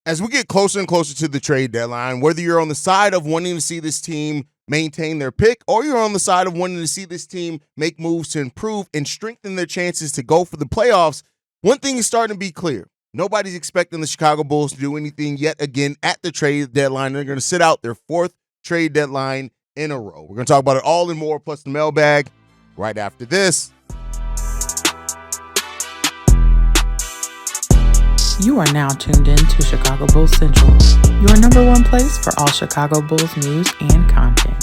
As we get closer and closer to the trade deadline, whether you're on the side of wanting to see this team maintain their pick or you're on the side of wanting to see this team make moves to improve and strengthen their chances to go for the playoffs, one thing is starting to be clear. Nobody's expecting the Chicago Bulls to do anything yet again at the trade deadline. They're going to sit out their fourth trade deadline in a row. We're going to talk about it all and more, plus the mailbag, right after this. You are now tuned in to Chicago Bulls Central, your number one place for all Chicago Bulls news and content.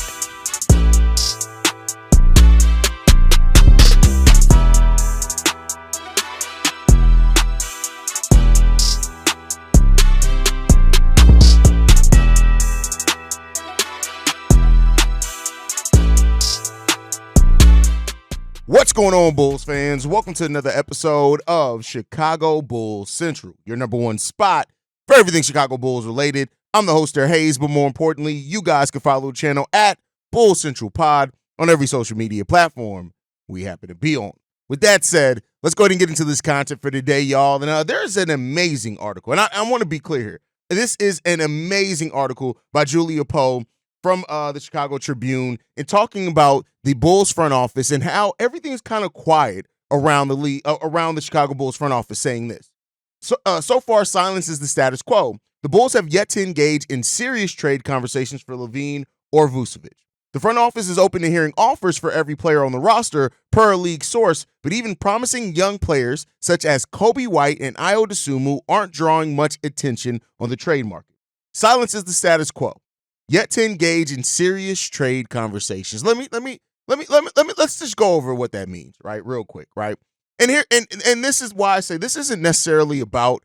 What's going on, Bulls fans? Welcome to another episode of Chicago Bulls Central, your number one spot for everything Chicago Bulls related. I'm the host there, Hayes, but more importantly, you guys can follow the channel at Bulls Central Pod on every social media platform we happen to be on. With that said, let's go ahead and get into this content for today, y'all. And there's an amazing article, and I want to be clear here. This is an amazing article by Julia Poe from the Chicago Tribune and talking about the Bulls front office and how everything's kind of quiet around the league, around the Chicago Bulls front office, saying this. So far, silence is the status quo. The Bulls have yet to engage in serious trade conversations for LaVine or Vucevic. The front office is open to hearing offers for every player on the roster per a league source, but even promising young players such as Coby White and Ayo Dosunmu aren't drawing much attention on the trade market. Silence is the status quo. Yet to engage in serious trade conversations. Let's just go over what that means, right? Real quick, right? And here, and this is why I say this isn't necessarily about,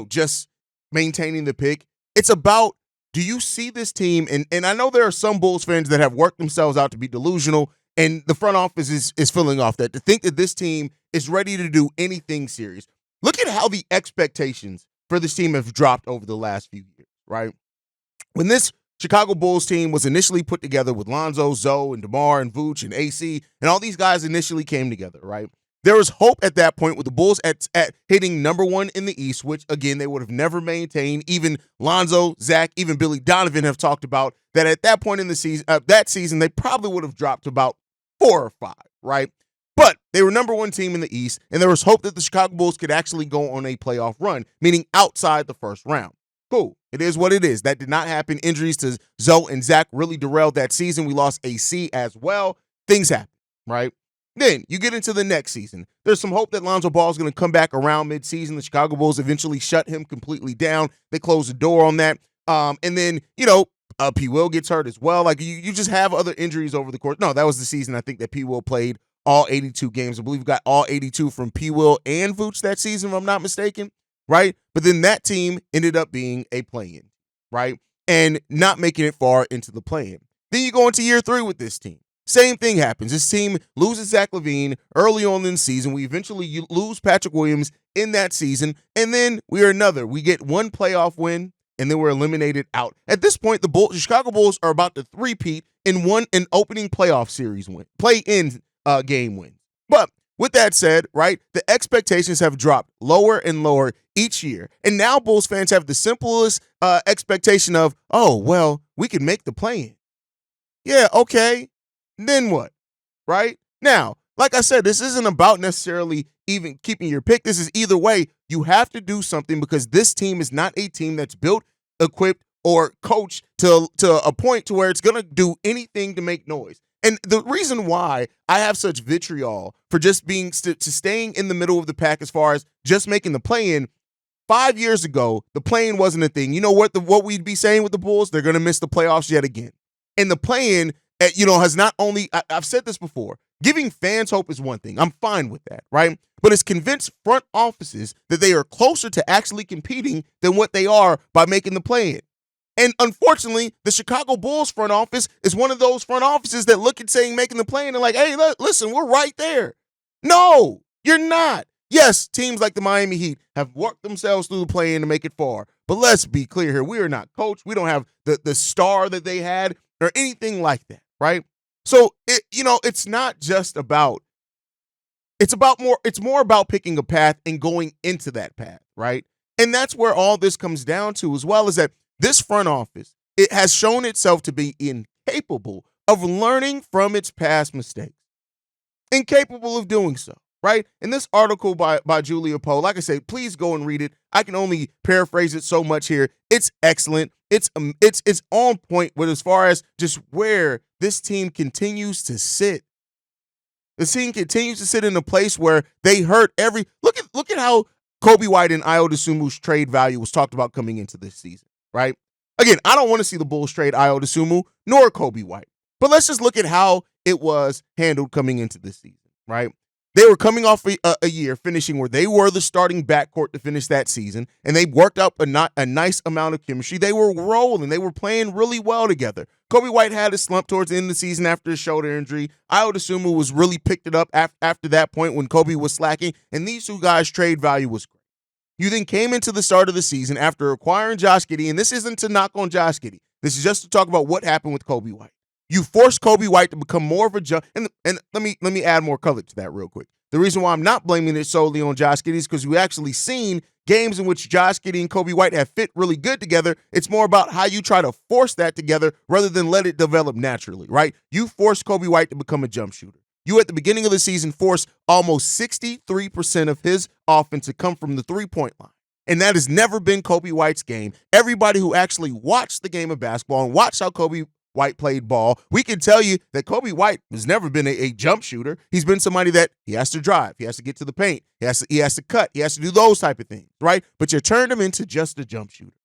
just maintaining the pick. It's about, do you see this team? And I know there are some Bulls fans that have worked themselves out to be delusional, and the front office is filling off that, to think that this team is ready to do anything serious. Look at how the expectations for this team have dropped over the last few years, right? When this Chicago Bulls team was initially put together with Lonzo, Zoe, and DeMar, and Vooch, and AC, and all these guys initially came together, right? There was hope at that point with the Bulls at hitting number one in the East, which, again, they would have never maintained. Even Lonzo, Zach, even Billy Donovan have talked about that at that point in the season, that season, they probably would have dropped to about 4 or 5, right? But they were number one team in the East, and there was hope that the Chicago Bulls could actually go on a playoff run, meaning outside the first round. Cool. It is what it is. That did not happen. Injuries to Zoe and Zach really derailed that season. We lost AC as well. Things happen, right? Then you get into the next season. There's some hope that Lonzo Ball is going to come back around midseason. The Chicago Bulls eventually shut him completely down. They closed the door on that. And then, Pwill gets hurt as well. Like, you just have other injuries over the course. No, that was the season, I think, that Pwill played all 82 games. I believe we got all 82 from Pwill and Vooch that season, if I'm not mistaken. Right? But then that team ended up being a play-in, right? And not making it far into the play-in. Then you go into year 3 with this team. Same thing happens. This team loses Zach LaVine early on in the season. We eventually lose Patrick Williams in that season. And then we get one playoff win, and then we're eliminated out. At this point, the Chicago Bulls are about to three-peat in an opening playoff series win, play-in game win. But with that said, right, the expectations have dropped lower and lower each year. And now Bulls fans have the simplest expectation of, oh, well, we can make the play-in. Yeah, okay. Then what? Right? Now, like I said, this isn't about necessarily even keeping your pick. This is either way. You have to do something because this team is not a team that's built, equipped, or coached to a point to where it's going to do anything to make noise. And the reason why I have such vitriol for just being staying in the middle of the pack as far as just making the play-in, 5 years ago, the play-in wasn't a thing. You know what we'd be saying with the Bulls? They're going to miss the playoffs yet again. And the play-in, has not only, I've said this before, giving fans hope is one thing. I'm fine with that, right? But it's convinced front offices that they are closer to actually competing than what they are by making the play-in. And unfortunately, the Chicago Bulls front office is one of those front offices that look at saying making the play and they're like, hey, listen, we're right there. No, you're not. Yes, teams like the Miami Heat have worked themselves through the play-in to make it far. But let's be clear here. We are not coached. We don't have the star that they had or anything like that, right? So, it's not just about – it's more about picking a path and going into that path, right? And that's where all this comes down to, as well, is that this front office, it has shown itself to be incapable of learning from its past mistakes. Incapable of doing so, right? In this article by Julia Poe, like I say, please go and read it. I can only paraphrase it so much here. It's excellent. It's on point with as far as just where this team continues to sit. The team continues to sit in a place where they hurt every look at how Coby White and Ayo Dosunmu's trade value was talked about coming into this season, right? Again, I don't want to see the Bulls trade Ayo Dosunmu nor Coby White. But let's just look at how it was handled coming into this season, right? They were coming off a year finishing where they were the starting backcourt to finish that season, and they worked up a nice amount of chemistry. They were rolling. They were playing really well together. Coby White had a slump towards the end of the season after his shoulder injury. Ayo Dosunmu was really picked it up after that point when Coby was slacking, and these two guys' trade value was great. You then came into the start of the season after acquiring Josh Giddey, and this isn't to knock on Josh Giddey. This is just to talk about what happened with Coby White. You forced Coby White to become more of a and let me add more color to that real quick. The reason why I'm not blaming it solely on Josh Giddey is because we actually seen games in which Josh Giddey and Coby White have fit really good together. It's more about how you try to force that together rather than let it develop naturally, right? You forced Coby White to become a jump shooter. You, at the beginning of the season, forced almost 63% of his offense to come from the three-point line. And that has never been Coby White's game. Everybody who actually watched the game of basketball and watched how Coby White played ball, we can tell you that Coby White has never been a jump shooter. He's been somebody that he has to drive. He has to get to the paint. He has to cut. He has to do those type of things, right? But you turned him into just a jump shooter.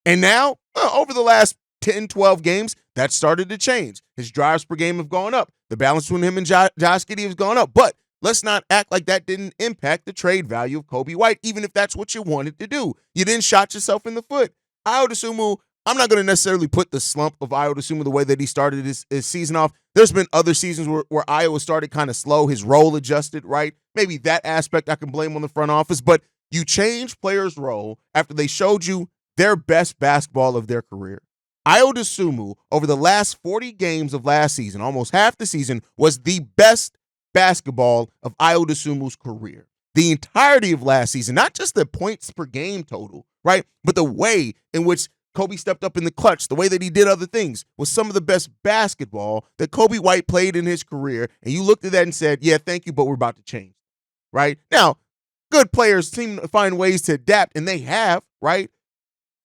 And now, over the last 10, 12 games, that started to change. His drives per game have gone up. The balance between him and Josh Giddey has gone up. But let's not act like that didn't impact the trade value of Coby White, even if that's what you wanted to do. You didn't shot yourself in the foot. Ayo Dosunmu, I'm not going to necessarily put the slump of Ayo Dosunmu the way that he started his season off. There's been other seasons where Ayo started kind of slow, his role adjusted, right? Maybe that aspect I can blame on the front office, but you change players' role after they showed you their best basketball of their career. Ayo Dosunmu, over the last 40 games of last season, almost half the season, was the best basketball of Ayo Dosunmu's career. The entirety of last season, not just the points per game total, right? But the way in which Coby stepped up in the clutch, the way that he did other things, was some of the best basketball that Coby White played in his career. And you looked at that and said, yeah, thank you, but we're about to change, right? Now, good players seem to find ways to adapt, and they have, right?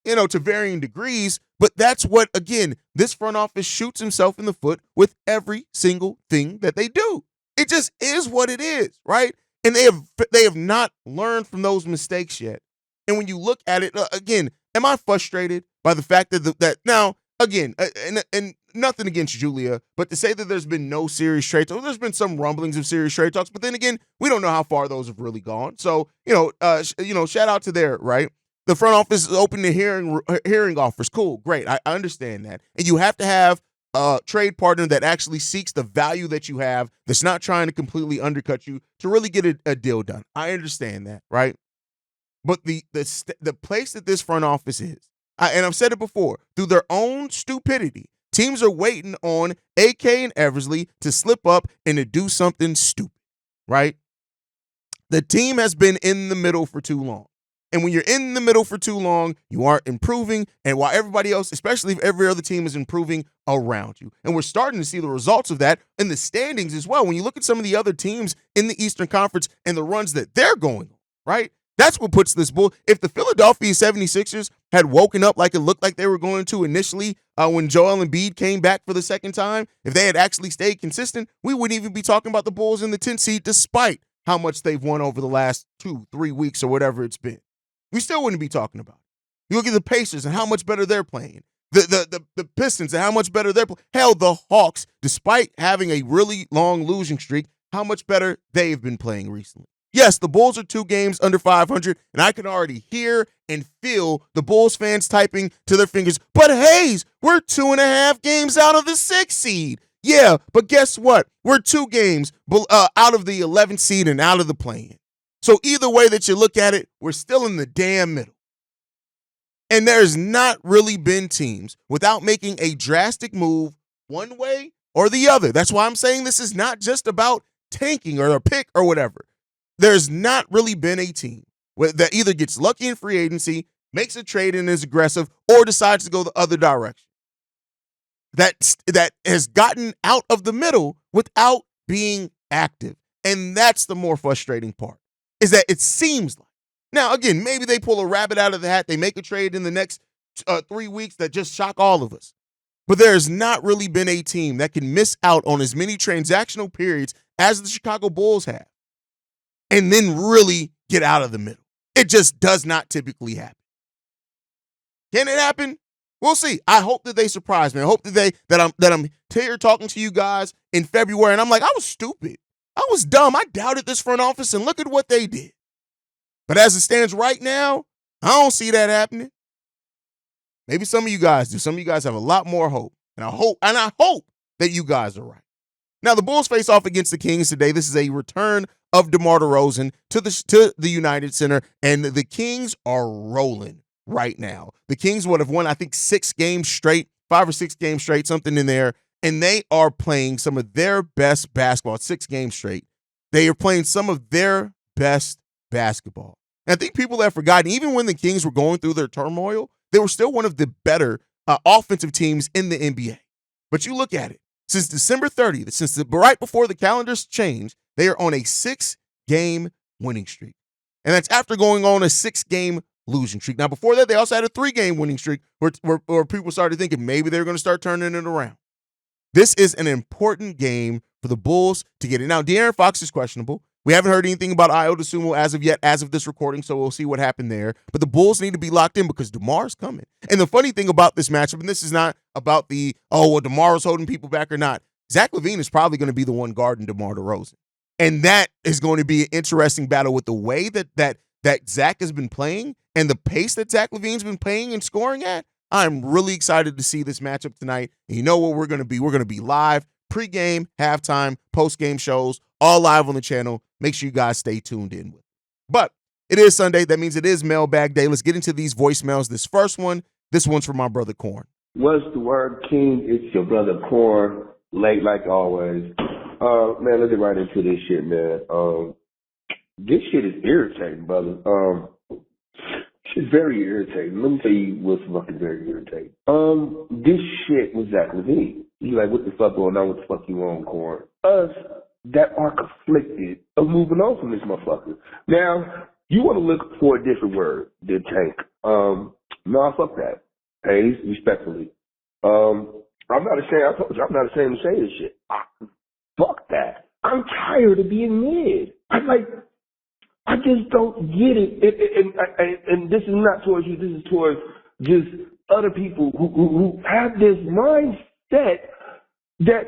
To varying degrees. But that's what, again, this front office shoots himself in the foot with every single thing that they do. It just is what it is, right? And they have not learned from those mistakes yet. And when you look at it, again, am I frustrated by the fact that now, again, and nothing against Julia, but to say that there's been no serious trade talks, there's been some rumblings of serious trade talks, but then again, we don't know how far those have really gone. So, shout out to there, right? The front office is open to hearing offers. Cool, great. I understand that. And you have to have a trade partner that actually seeks the value that you have, that's not trying to completely undercut you to really get a deal done. I understand that, right? But the place that this front office is, and I've said it before, through their own stupidity, teams are waiting on AK and Eversley to slip up and to do something stupid, right? The team has been in the middle for too long. And when you're in the middle for too long, you aren't improving. And while everybody else, especially if every other team is improving around you. And we're starting to see the results of that in the standings as well. When you look at some of the other teams in the Eastern Conference and the runs that they're going on, right? That's what puts this bull. If the Philadelphia 76ers had woken up like it looked like they were going to initially when Joel Embiid came back for the second time, if they had actually stayed consistent, we wouldn't even be talking about the Bulls in the 10th seed despite how much they've won over the last 2-3 weeks or whatever it's been. We still wouldn't be talking about it. You look at the Pacers and how much better they're playing. The Pistons and how much better they're playing. Hell, the Hawks, despite having a really long losing streak, how much better they've been playing recently. Yes, the Bulls are 2 games under 500, and I can already hear and feel the Bulls fans typing to their fingers, but Hayes, we're 2.5 games out of the 6th seed. Yeah, but guess what? We're 2 games out of the 11th seed and out of the play-in. So either way that you look at it, we're still in the damn middle. And there's not really been teams without making a drastic move one way or the other. That's why I'm saying this is not just about tanking or a pick or whatever. There's not really been a team that either gets lucky in free agency, makes a trade and is aggressive, or decides to go the other direction. That has gotten out of the middle without being active. And that's the more frustrating part, is that it seems like. Now, again, maybe they pull a rabbit out of the hat. They make a trade in the next 3 weeks that just shock all of us. But there has not really been a team that can miss out on as many transactional periods as the Chicago Bulls have and then really get out of the middle. It just does not typically happen. Can it happen? We'll see. I hope that they surprise me. I hope that I'm here talking to you guys in February and I'm like, I was stupid. I was dumb. I doubted this front office and look at what they did. But as it stands right now, I don't see that happening. Maybe some of you guys do. Some of you guys have a lot more hope. And I hope that you guys are right. Now, the Bulls face off against the Kings today. This is a return of DeMar DeRozan to the United Center, and the Kings are rolling right now. The Kings would have won, I think, 6 games straight, 5 or 6 games straight, something in there, and they are playing some of their best basketball, 6 games straight. They are playing some of their best basketball. And I think people have forgotten, even when the Kings were going through their turmoil, they were still one of the better offensive teams in the NBA. But you look at it, since December 30th, right before the calendars changed, they are on a 6-game winning streak. And that's after going on a 6-game losing streak. Now, before that, they also had a 3-game winning streak where people started thinking maybe they're going to start turning it around. This is an important game for the Bulls to get it. Now, De'Aaron Fox is questionable. We haven't heard anything about Ayo Dosunmu as of yet, as of this recording, so we'll see what happened there. But the Bulls need to be locked in because DeMar's coming. And the funny thing about this matchup, and this is not about DeMar is holding people back or not, Zach LaVine is probably going to be the one guarding DeMar DeRozan. And that is going to be an interesting battle with the way that Zach has been playing and the pace that Zach LaVine's been playing and scoring at. I'm really excited to see this matchup tonight. And you know what we're going to be? We're going to be live, pregame, halftime, postgame shows, all live on the channel. Make sure you guys stay tuned in with it. But it is Sunday. That means it is Mailbag Day. Let's get into these voicemails. This one's from my brother Corn. What's the word, King? It's your brother Corn. Late like always. Man, let's get right into this shit, man. This shit is irritating, brother. It's very irritating. Let me tell you what's fucking very irritating. This shit was Zach LaVine. You like, what the fuck going on? What the fuck you on, Corn? Us that are conflicted of moving on from this motherfucker. Now, you want to look for a different word than tank. No, fuck that. Hey, respectfully. I'm not ashamed. I told you, I'm not ashamed to say this shit. Fuck that. I'm tired of being mid. I just don't get it. And this is not towards you. This is towards just other people who have this mindset that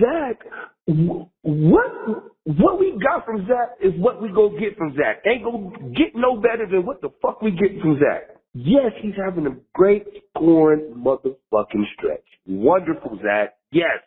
Zach, what we got from Zach is what we go get from Zach. Ain't gonna get no better than what the fuck we get from Zach. Yes, he's having a great scoring motherfucking stretch. Wonderful, Zach. Yes.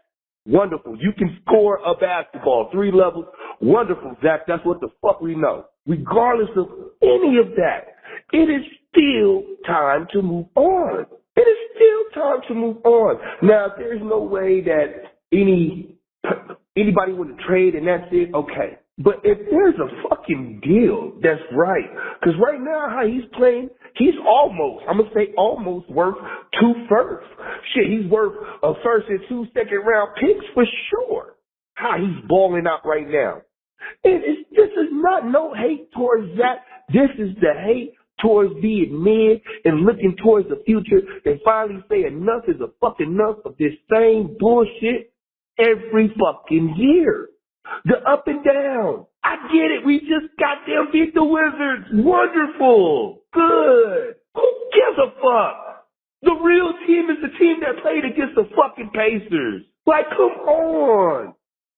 Wonderful. You can score a basketball, 3 levels. Wonderful, Zach. That's what the fuck we know. Regardless of any of that, it is still time to move on. It is still time to move on. Now, if there's no way that anybody would trade and that's it, okay. But if there's a fucking deal that's right, because right now how he's playing, he's almost, I'm going to say almost worth 2 firsts. Shit, he's worth a first and 2 second-round picks for sure. How he's balling out right now. This is not no hate towards Zach. This is the hate towards being mid and looking towards the future and finally say enough is a fucking enough of this same bullshit every fucking year. The up and down. I get it. We just goddamn beat the Wizards. Wonderful. Good. Who gives a fuck? The real team is the team that played against the fucking Pacers. Like, come on.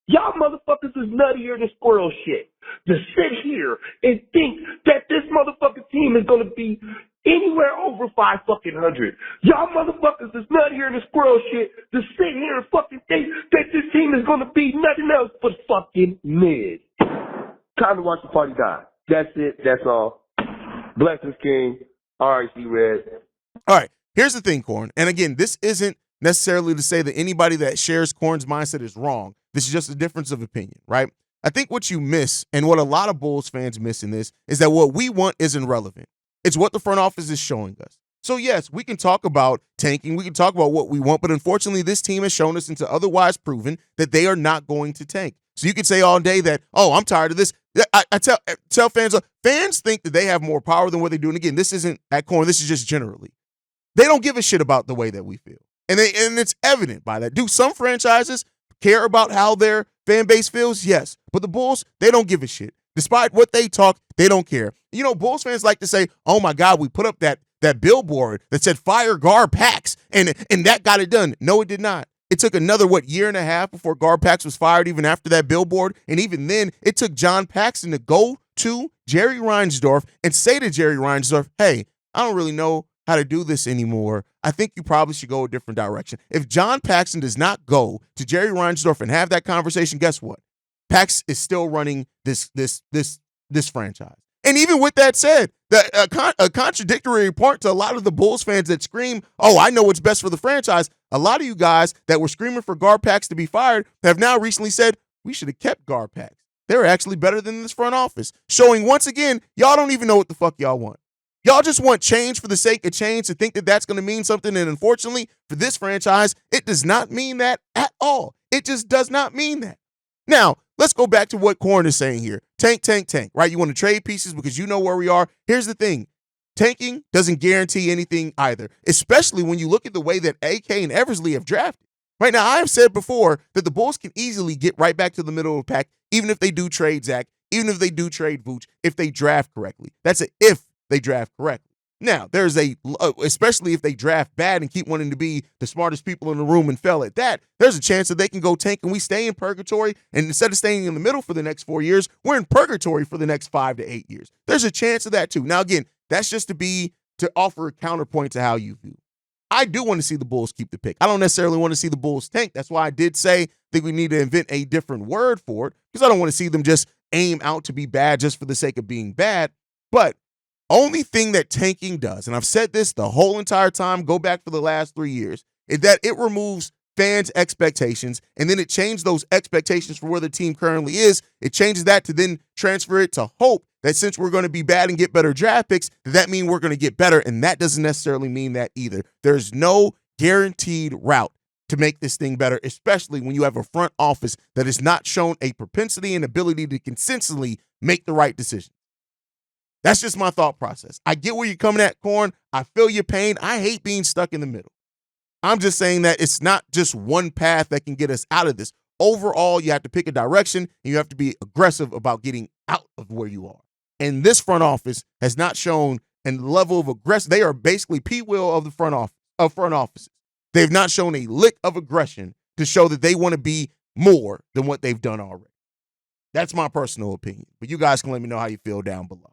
Y'all motherfuckers is nuttier than squirrel shit. To sit here and think that this motherfucking team is going to be anywhere over 500. Y'all motherfuckers is nuttier than squirrel shit to sit here and fucking think that this team is going to be nothing else but fucking mid. Time to watch the party die. That's it. That's all. Blessings, King. RIC Red. All right. Here's the thing, Corn. And again, this isn't necessarily to say that anybody that shares Corn's mindset is wrong. This is just a difference of opinion, right? I think what you miss and what a lot of Bulls fans miss in this is that what we want isn't relevant. It's what the front office is showing us. So, yes, we can talk about tanking. We can talk about what we want. But unfortunately, this team has shown us into otherwise proven that they are not going to tank. So you can say all day that, oh, I'm tired of this. I tell fans think that they have more power than what they do. And again, this isn't at corner. This is just generally. They don't give a shit about the way that we feel. And it's evident by that. Do some franchises care about how their fan base feels? Yes. But the Bulls, they don't give a shit. Despite what they talk, they don't care. You know, Bulls fans like to say, oh, my God, we put up that billboard that said fire Gar Pax, and that got it done. No, it did not. It took another, year and a half before Gar Pax was fired even after that billboard. And even then, it took John Paxson to go to Jerry Reinsdorf and say to Jerry Reinsdorf, hey, I don't really know how to do this anymore. I think you probably should go a different direction. If John Paxson does not go to Jerry Reinsdorf and have that conversation, guess what? Pax is still running this franchise. And even with that said, a contradictory report to a lot of the Bulls fans that scream, oh, I know what's best for the franchise. A lot of you guys that were screaming for Gar Pax to be fired have now recently said, we should have kept Gar Pax. They're actually better than this front office, showing once again, y'all don't even know what the fuck y'all want. Y'all just want change for the sake of change to think that that's going to mean something. And unfortunately, for this franchise, it does not mean that at all. It just does not mean that. Now, let's go back to what Corn is saying here. Tank, right? You want to trade pieces because you know where we are. Here's the thing. Tanking doesn't guarantee anything either, especially when you look at the way that AK and Eversley have drafted. Right now, I have said before that the Bulls can easily get right back to the middle of the pack, even if they do trade Zach, even if they do trade Vooch, if they draft correctly. That's an if they draft correctly. Now, there's especially if they draft bad and keep wanting to be the smartest people in the room and fail at that, there's a chance that they can go tank and we stay in purgatory. And instead of staying in the middle for the next 4 years, we're in purgatory for the next 5 to 8 years. There's a chance of that too. Now, again, that's just to offer a counterpoint to how you view. I do want to see the Bulls keep the pick. I don't necessarily want to see the Bulls tank. That's why I did say I think we need to invent a different word for it, because I don't want to see them just aim out to be bad just for the sake of being bad. But only thing that tanking does, and I've said this the whole entire time, go back for the last 3 years, is that it removes fans' expectations, and then it changes those expectations for where the team currently is. It changes that to then transfer it to hope that since we're going to be bad and get better draft picks, that means we're going to get better, and that doesn't necessarily mean that either. There's no guaranteed route to make this thing better, especially when you have a front office that has not shown a propensity and ability to consistently make the right decision. That's just my thought process. I get where you're coming at, Corn. I feel your pain. I hate being stuck in the middle. I'm just saying that it's not just one path that can get us out of this. Overall, you have to pick a direction, and you have to be aggressive about getting out of where you are. And this front office has not shown a level of aggression. They are basically Pwill of the front offices. They've not shown a lick of aggression to show that they want to be more than what they've done already. That's my personal opinion. But you guys can let me know how you feel down below.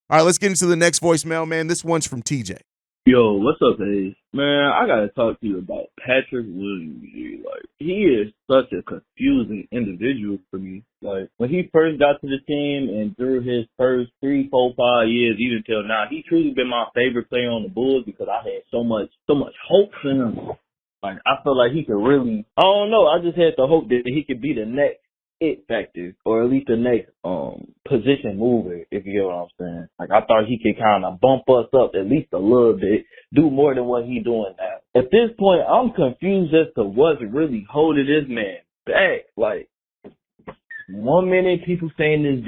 All right, let's get into the next voicemail, man. This one's from TJ. Yo, what's up, Hayes? Man, I gotta talk to you about Patrick Williams. Like, he is such a confusing individual for me. Like, when he first got to the team and through his first 3, 4, 5 years, even till now, he truly been my favorite player on the Bulls because I had so much hope for him. Like, I feel like he could really, I don't know, I just had the hope that he could be the next it factor, or at least the next position mover, if you get what I'm saying. Like, I thought he could kind of bump us up at least a little bit, do more than what he doing now. At this point, I'm confused as to what's really holding this man back. Like, 1 minute people saying this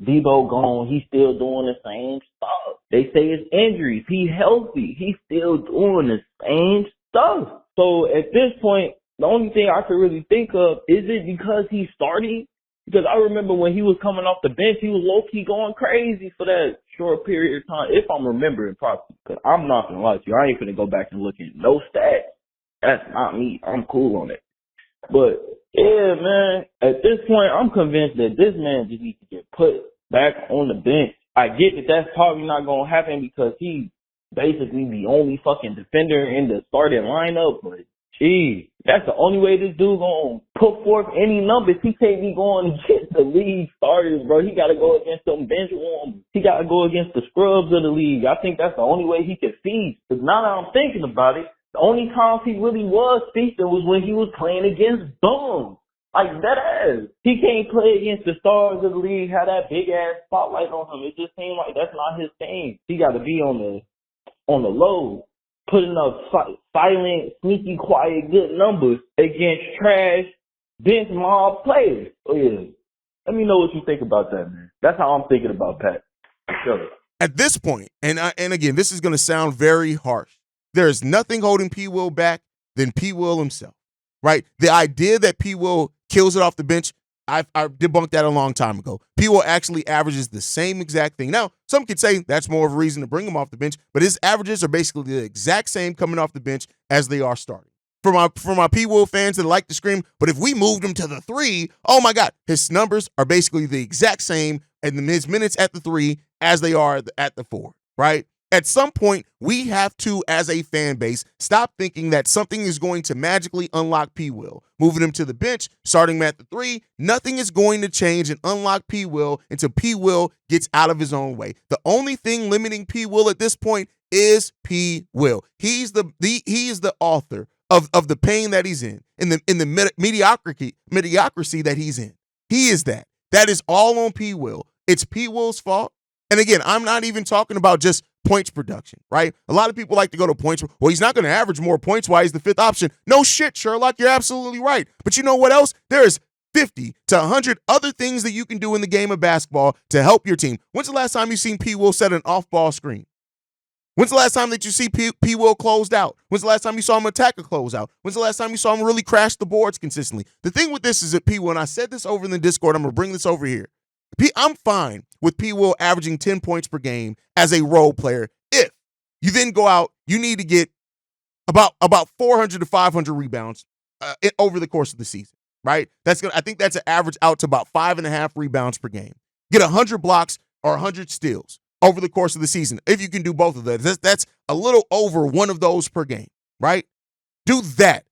Debo gone, he's still doing the same stuff. They say it's injuries, he healthy, he's still doing the same stuff. So at this point, the only thing I could really think of, is it because he's starting? Because I remember when he was coming off the bench, he was low-key going crazy for that short period of time, if I'm remembering properly. Because I'm not going to lie to you, I ain't going to go back and look at no stats. That's not me. I'm cool on it. But, yeah, man, at this point, I'm convinced that this man just needs to get put back on the bench. I get that that's probably not going to happen because he's basically the only fucking defender in the starting lineup, but gee, that's the only way this dude gonna put forth any numbers. He can't be going against the league starters, bro. He gotta go against them bench warmers. He gotta go against the scrubs of the league. I think that's the only way he can feast. Because now that I'm thinking about it, the only times he really was feasting was when he was playing against bums. Like, that ass. He can't play against the stars of the league, have that big-ass spotlight on him. It just seems like that's not his thing. He got to be on the low, putting up silent, sneaky, quiet, good numbers against trash, bench mob players. Oh, yeah. Let me know what you think about that, man. That's how I'm thinking about Pat. Sure. At this point, and again, this is going to sound very harsh, there is nothing holding Pwill back than Pwill himself, right? The idea that Pwill kills it off the bench, I debunked that a long time ago. Pwill actually averages the same exact thing. Now, some could say that's more of a reason to bring him off the bench, but his averages are basically the exact same coming off the bench as they are starting. For my Pwill fans that like to scream, but if we moved him to the 3, oh my God, his numbers are basically the exact same and his minutes at the 3 as they are at the 4, right? At some point, we have to, as a fan base, stop thinking that something is going to magically unlock Pwill. Moving him to the bench, starting him at the 3, nothing is going to change and unlock Pwill until Pwill gets out of his own way. The only thing limiting Pwill at this point is Pwill. He is the author of the pain that he's in the mediocrity that he's in. He is that. That is all on Pwill. It's Pwill's fault. And again, I'm not even talking about just points production, right? A lot of people like to go to points. Well, he's not going to average more points while he's the 5th option. No shit, Sherlock. You're absolutely right. But you know what else? There's 50 to 100 other things that you can do in the game of basketball to help your team. When's the last time you seen Pwill set an off-ball screen? When's the last time that you see Pwill closed out? When's the last time you saw him attack a closeout? When's the last time you saw him really crash the boards consistently? The thing with this is that Pwill, and I said this over in the Discord, I'm going to bring this over here. I'm fine with Pwill averaging 10 points per game as a role player. If you then go out, you need to get about 400 to 500 rebounds over the course of the season, right? I think that's an average out to about 5.5 rebounds per game. Get 100 blocks or 100 steals over the course of the season. If you can do both of those, that's a little over one of those per game, right? Do that.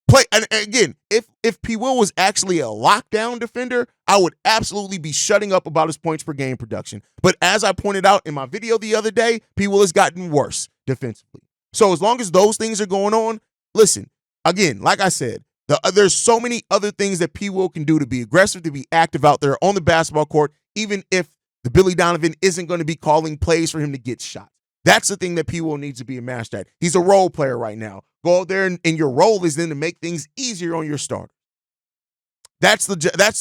Play, and again, if Pwill was actually a lockdown defender, I would absolutely be shutting up about his points per game production. But as I pointed out in my video the other day, Pwill has gotten worse defensively. So as long as those things are going on, listen, again, like I said, there's so many other things that Pwill can do to be aggressive, to be active out there on the basketball court, even if the Billy Donovan isn't going to be calling plays for him to get shots. That's the thing that Pwill needs to be a master at. He's a role player right now. Go out there and your role is then to make things easier on your starter. That's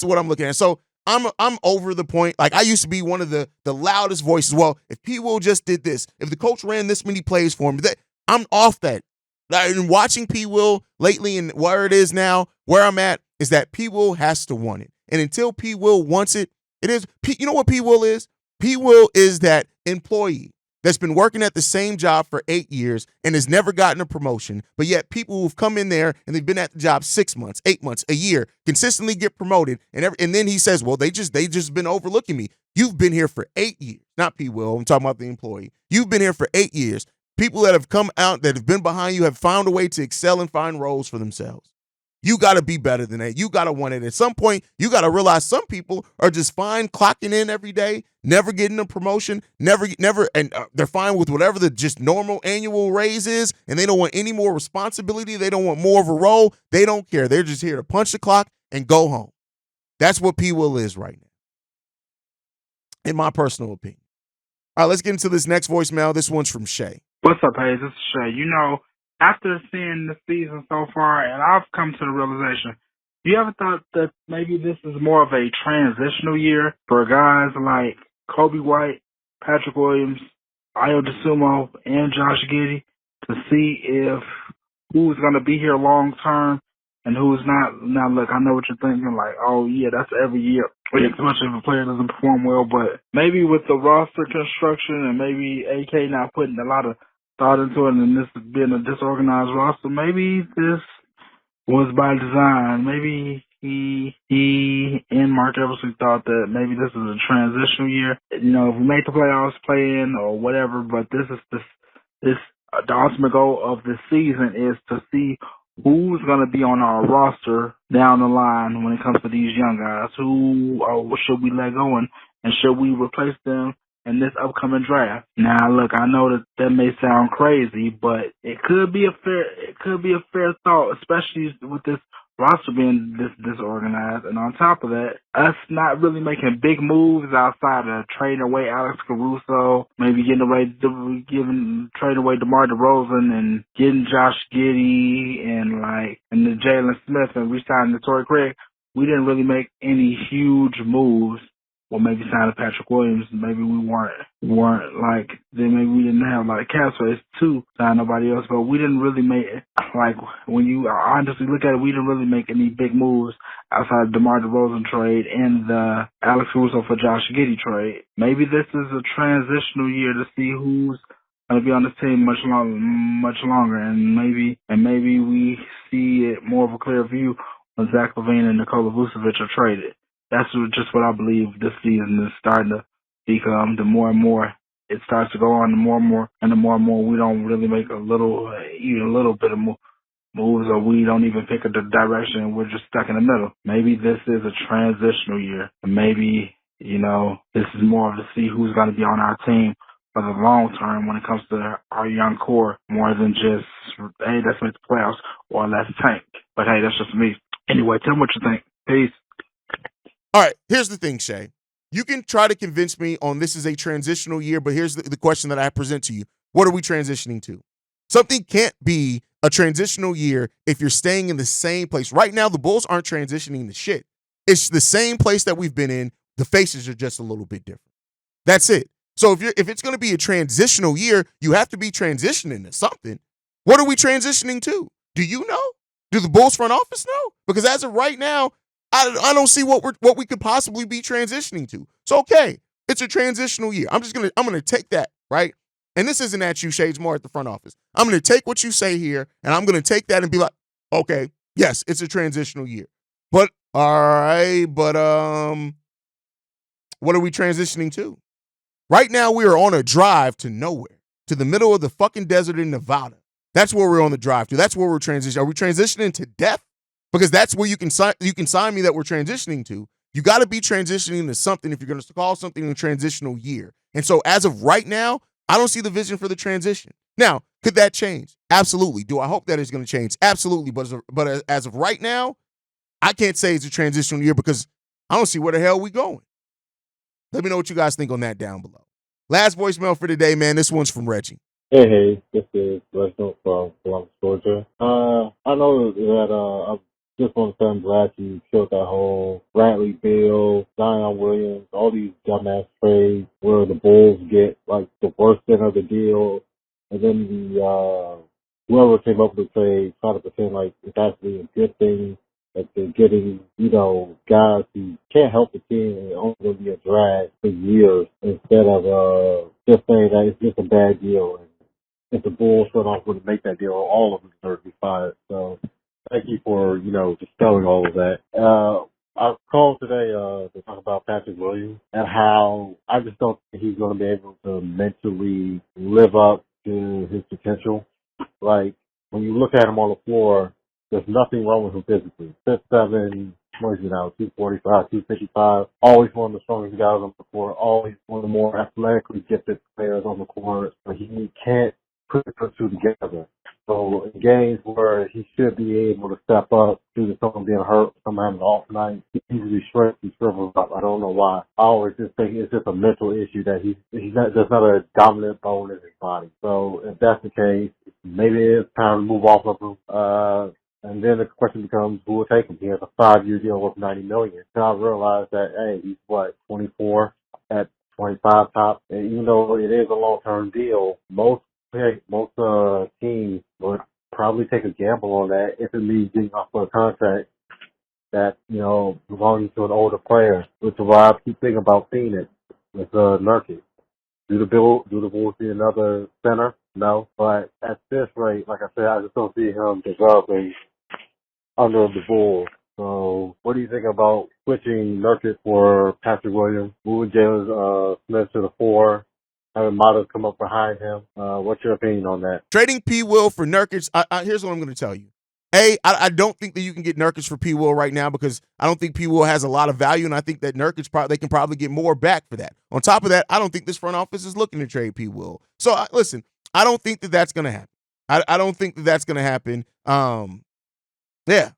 what I'm looking at. So I'm over the point. Like, I used to be one of the loudest voices. Well, if Pwill just did this, if the coach ran this many plays for him, I'm off that. And watching Pwill lately and where it is now, where I'm at, is that Pwill has to want it. And until Pwill wants it, it is. You know what Pwill is? Pwill is that employee that's been working at the same job for 8 years and has never gotten a promotion, but yet people who've come in there and they've been at the job 6 months, 8 months, a year, consistently get promoted, and then he says, well, they just been overlooking me. You've been here for 8 years. Not Pwill, I'm talking about the employee. You've been here for 8 years. People that have come out, that have been behind you, have found a way to excel and find roles for themselves. You got to be better than that. You got to want it. At some point, you got to realize some people are just fine clocking in every day, never getting a promotion, never, and they're fine with whatever the just normal annual raise is, and they don't want any more responsibility. They don't want more of a role. They don't care. They're just here to punch the clock and go home. That's what Pwill is right now, in my personal opinion. All right, let's get into this next voicemail. This one's from Shay. What's up, Hayes? This is Shay. After seeing the season so far, and I've come to the realization, you ever thought that maybe this is more of a transitional year for guys like Coby White, Patrick Williams, Ayo Dosunmu, and Josh Giddey to see if who's going to be here long term and who's not? Now, look, I know what you're thinking, like, oh, yeah, that's every year, especially if a player doesn't perform well, but maybe with the roster construction and maybe AK not putting a lot of thought into it and this being a disorganized roster, maybe this was by design. Maybe he and Mark Eversley thought that maybe this is a transitional year. If we make the playoffs, play in or whatever, but this the ultimate goal of the season is to see who's going to be on our roster down the line when it comes to these young guys. Who should we let go and should we replace them in this upcoming draft? Now, look, I know that may sound crazy, but it could be a fair thought, especially with this roster being disorganized, and on top of that, us not really making big moves outside of trading away Alex Caruso, maybe trading away DeMar DeRozan and getting Josh Giddey and the Jalen Smith and re-signing Torrey Craig. We didn't really make any huge moves. Well, maybe signing Patrick Williams. Maybe we weren't like, then maybe we didn't have a lot of cap space to sign nobody else. But we didn't really make, like, when you honestly look at it, we didn't really make any big moves outside of DeMar DeRozan trade and the Alex Caruso for Josh Giddey trade. Maybe this is a transitional year to see who's going to be on this team much longer, and maybe we see it more of a clear view when Zach LaVine and Nikola Vucevic are traded. That's just what I believe this season is starting to become. The more and more it starts to go on, the more and more we don't really make even a little bit of moves, or we don't even pick a direction. We're just stuck in the middle. Maybe this is a transitional year, and maybe, this is more of to see who's going to be on our team for the long term when it comes to our young core, more than just, hey, let's make the playoffs or let's tank. But hey, that's just me. Anyway, tell me what you think. Peace. All right, here's the thing, Shay. You can try to convince me on this is a transitional year, but here's the question that I present to you. What are we transitioning to? Something can't be a transitional year if you're staying in the same place. Right now, the Bulls aren't transitioning to shit. It's the same place that we've been in. The faces are just a little bit different. That's it. So if it's going to be a transitional year, you have to be transitioning to something. What are we transitioning to? Do you know? Do the Bulls front office know? Because as of right now, I don't see what we could possibly be transitioning to. So okay, it's a transitional year. I'm gonna take that, right? And this isn't at you, Shades, more at the front office. I'm gonna take what you say here, and I'm gonna take that and be like, okay, yes, it's a transitional year. But all right, what are we transitioning to? Right now, we are on a drive to nowhere, to the middle of the fucking desert in Nevada. That's where we're on the drive to. That's where we're transitioning. Are we transitioning to death? Because that's where you can sign me that we're transitioning to. You got to be transitioning to something if you're going to call something a transitional year. And so as of right now, I don't see the vision for the transition. Now, could that change? Absolutely. Do I hope that it's going to change? Absolutely. But as of right now, I can't say it's a transitional year because I don't see where the hell we going. Let me know what you guys think on that down below. Last voicemail for today, man. This one's from Reggie. Hey, this is Reginald from Columbus, Georgia. I know that I just want to say I'm glad you killed that whole Bradley Beal, Zion Williams, all these dumbass trades where the Bulls get like the worst end of the deal, and then whoever came up with the trade try to pretend like it's actually a good thing, that they're getting, guys who can't help the team and only going to be a drag for years instead of just saying that it's just a bad deal. And if the Bulls front office would make that deal, all of them deserve to be fired. So thank you for, dispelling all of that. I called today to talk about Patrick Williams and how I just don't think he's going to be able to mentally live up to his potential. Like, when you look at him on the floor, there's nothing wrong with him physically. 6'7", what is he now, 245, 255, always one of the strongest guys on the floor, always one of the more athletically gifted players on the court, but he can't put the two together. So in games where he should be able to step up due to someone being hurt, someone having an off night, he easily shrivels up. I don't know why. I always just think it's just a mental issue that there's not a dominant bone in his body. So if that's the case, maybe it's time to move off of him. And then the question becomes, who will take him? He has a 5-year deal worth $90 million. So I realized that, hey, he's 24 at 25 top. And even though it is a long-term deal, most teams would probably take a gamble on that if it means getting off of a contract that, belonging to an older player, which is why I keep thinking about Phoenix with Nurkić. Do the Bulls see another center? No. But at this rate, like I said, I just don't see him developing under the Bulls. So what do you think about switching Nurkić for Patrick Williams, moving Jalen Smith to the 4, having Mata come up behind him? What's your opinion on that? Trading Pwill for Nurkić, here's what I'm going to tell you. I don't think that you can get Nurkić for Pwill right now because I don't think Pwill has a lot of value, and I think that Nurkić they can probably get more back for that. On top of that, I don't think this front office is looking to trade Pwill. So listen, I don't think that that's going to happen. I don't think that that's going to happen. Yeah.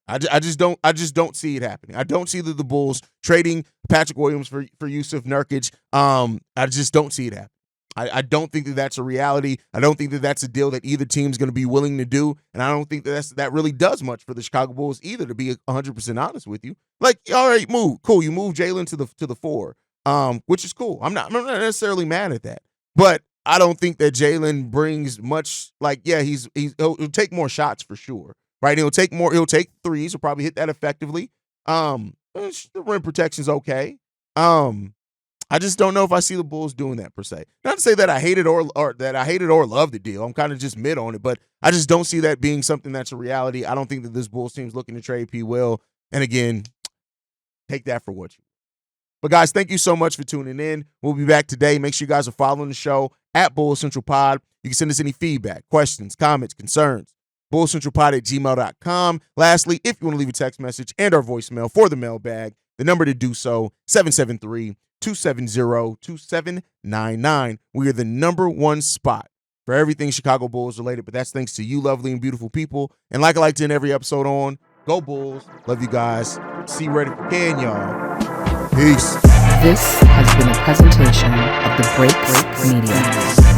I just don't see it happening. I don't see the Bulls trading Patrick Williams for Jusuf Nurkić. I just don't see it happen. I don't think that that's a reality. I don't think that that's a deal that either team's going to be willing to do, and I don't think that really does much for the Chicago Bulls either. To be 100% honest with you, like, all right, cool. You move Jalen to the 4, which is cool. I'm not necessarily mad at that, but I don't think that Jalen brings much. Like, yeah, he'll take more shots for sure, right? He'll take threes. He'll probably hit that effectively. The rim protection's okay. I just don't know if I see the Bulls doing that per se. Not to say that I hate it or love the deal. I'm kind of just mid on it, but I just don't see that being something that's a reality. I don't think that this Bulls team's looking to trade Pwill. And again, take that for what you. But guys, thank you so much for tuning in. We'll be back today. Make sure you guys are following the show at Bulls Central Pod. You can send us any feedback, questions, comments, concerns. bullscentralpod@gmail.com. Lastly, if you want to leave a text message and our voicemail for the mailbag, the number to do so, 773-270-2799. We are the number one spot for everything Chicago Bulls related, but that's thanks to you lovely and beautiful people. And like I like to end every episode on, go Bulls. Love you guys. See you ready for can, y'all. Peace. This has been a presentation of the Break Media.